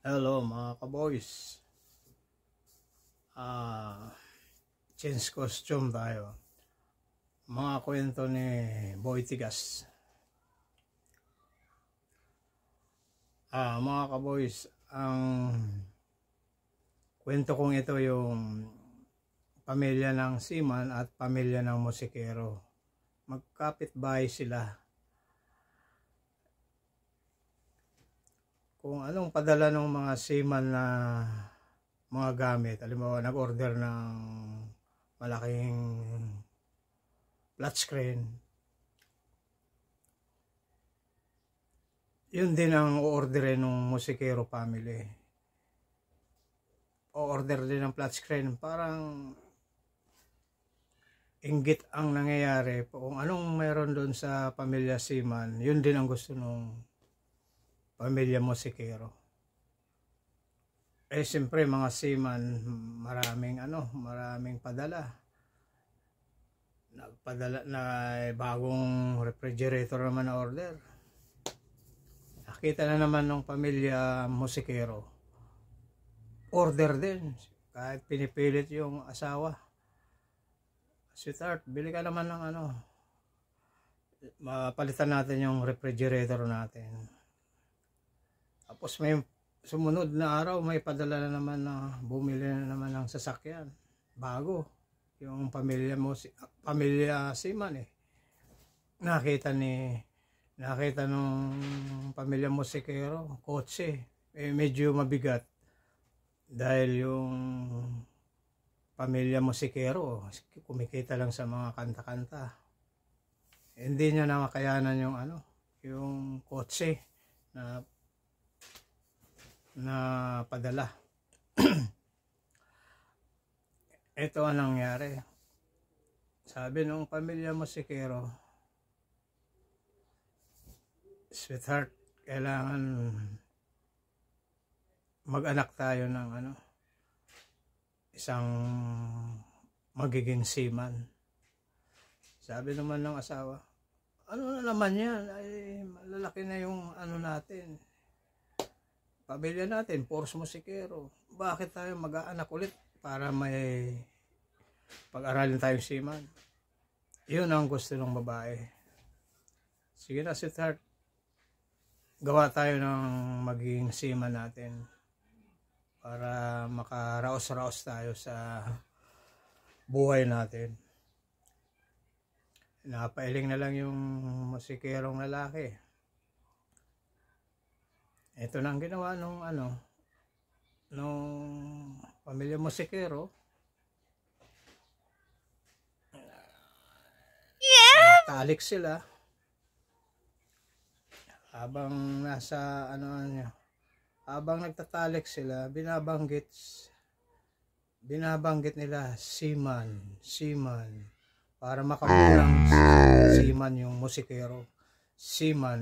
Hello mga kaboys. Change costume tayo. Mga kwento ni Boy Tigas. Mga kaboys, ang kwento kong ito yung pamilya ng seaman at pamilya ng musikero. Magkapit-bahay sila. Kung anong padala ng mga seaman na mga gamit, halimbawa nag-order ng malaking flat screen, yun din ang o-orderin ng musikero family. O-order din ng flat screen, parang inggit ang nangyayari. Kung anong meron doon sa pamilya seaman, yun din ang gusto ng pamilya musikero. Siyempre mga seaman, maraming padala. Nagpadala na bagong refrigerator naman na order. Nakita na naman ng pamilya musikero. Order din. Kahit pinipilit yung asawa. Sweetheart, bili ka naman ng mapalitan natin yung refrigerator natin. Tapos may sumunod na araw, may padala na naman na bumili na naman ng sasakyan. Bago. Yung pamilya seaman Nakita nung pamilya musikero, kotse. Medyo mabigat. Dahil yung pamilya musikero, kumikita lang sa mga kanta-kanta. Hindi niya na makayanan yung kotse na padala. Ito ang nangyari. Sabi ng pamilya musikero, sweetheart, kailangan mag-anak tayo ng isang magiging seaman. Sabi naman ng asawa, ano na naman yan? Ay, malalaki na yung natin. Pamilya natin, force musikero. Bakit tayo mag-aanak ulit para may pag-aralin tayong seaman? Yun ang gusto ng babae. Sige na, sweetheart. Gawa tayo ng maging seaman natin para makaraos-raos tayo sa buhay natin. Napailing na lang yung musikerong lalaki. Ito na ang ginawa nung pamilya musikero. Talik sila. Habang nasa habang nagtatalik sila, binabanggit nila seaman para makabulang seaman yung musikero. Seaman.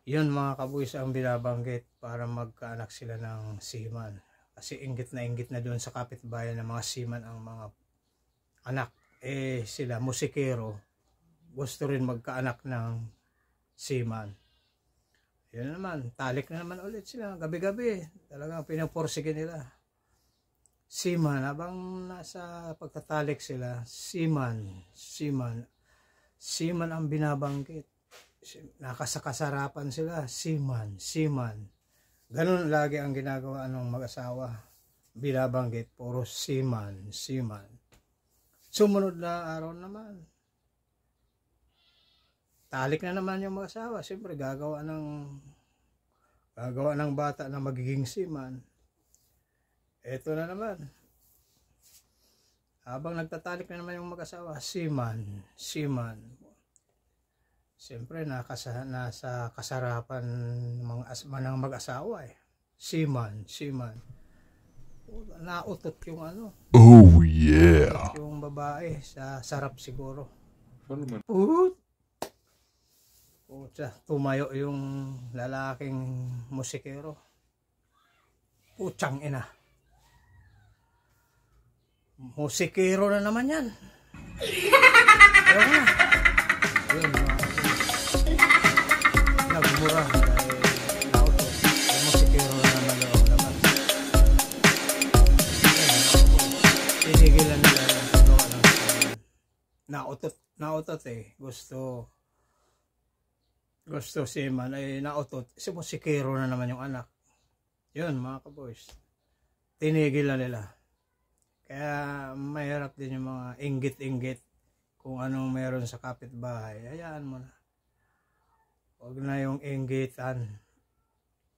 Yun mga kabuis ang binabanggit para magkaanak sila ng seaman. Kasi inggit na doon sa kapitbayan ng mga seaman ang mga anak. Sila musikero gusto rin magkaanak ng seaman. Yun naman, talik na naman ulit sila. Gabi-gabi, talagang pinaporsige nila. Seaman, habang nasa pagtatalik sila, seaman ang binabanggit. Nakasakasarapan sila, seaman. Ganun lagi ang ginagawa ng mag-asawa. Binabanggit, puro seaman. Sumunod na araw naman, talik na naman yung mag-asawa. Siyempre gagawa ng bata na magiging seaman. Eto na naman, habang nagtatalik na naman yung mag-asawa, seaman. Siyempre, nasa kasarapan ng mag-asawa Seaman. Nautot yung Oh yeah. yung babae sa sarap siguro. Tumayo yung lalaking musikero. Putsang ina. Musikero na naman yan. Ayun na. Ayun, nagmura dahil nautot. nautot eh. Gusto seaman ay nautot. Si musikero na naman yung anak. Yun mga kaboys. Tinigil na nila. Kaya mahirap din yung mga inggit-inggit kung anong meron sa kapitbahay. Hayaan mo na. Huwag na yung inggitan.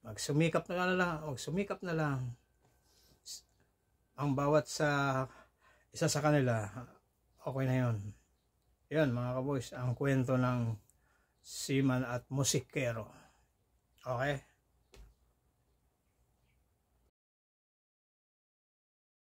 Magsumikap na lang. Ang bawat sa isa sa kanila, okay na yun. Yun mga kaboys, ang kwento ng seaman at musikero. Okay?